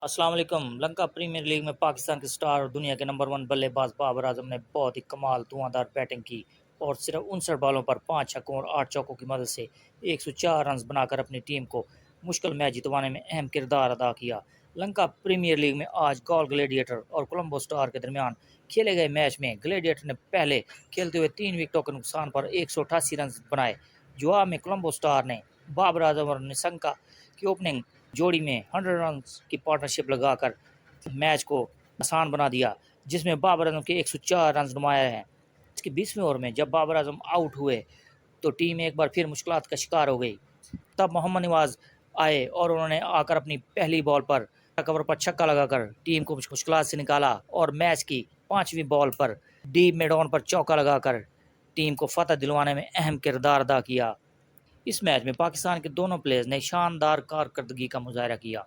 अस्सलाम वालेकुम। Lanka premiere league में पाकिस्तान के स्टार और दुनिया के नंबर 1 बल्लेबाज बाबर आजम ने बहुत ही कमाल धुआंधार बैटिंग की और सिर्फ 59 बॉलों पर 5 छक्कों और 8 चौकों की मदद से 104 रन बनाकर अपनी टीम को मुश्किल मैच जितवाने में अहम किरदार अदा किया। लंका प्रीमियर लीग में आज गॉल ग्लेडिएटर और कोलंबो स्टार के दरमियान खेले गए मैच में ग्लेडिएटर ने पहले खेलते हुए 3 विकेटों के नुकसान पर 188 रन बनाए। जवाब में कोलंबो स्टार ने बाबर आजम और निशंका की ओपनिंग जोड़ी में 100 रन की पार्टनरशिप लगाकर मैच को आसान बना दिया, जिसमें बाबर आजम के 104 रन नुमाया है। इसके 20वें ओवर में जब बाबर आजम आउट हुए तो टीम एक बार फिर मुश्किलात का शिकार हो गई। तब मोहम्मद नवाज आए और उन्होंने आकर अपनी पहली बॉल पर कवर पर छक्का लगाकर टीम को मुश्किलात से निकाला और मैच की 5वीं बॉल पर डीप मिड-ऑन पर चौका लगाकर टीम को फतह दिलवाने में अहम किरदार अदा किया। इस मैच में पाकिस्तान के दोनों प्लेयर्स ने शानदार कारकर्दगी का मुजाहरा किया।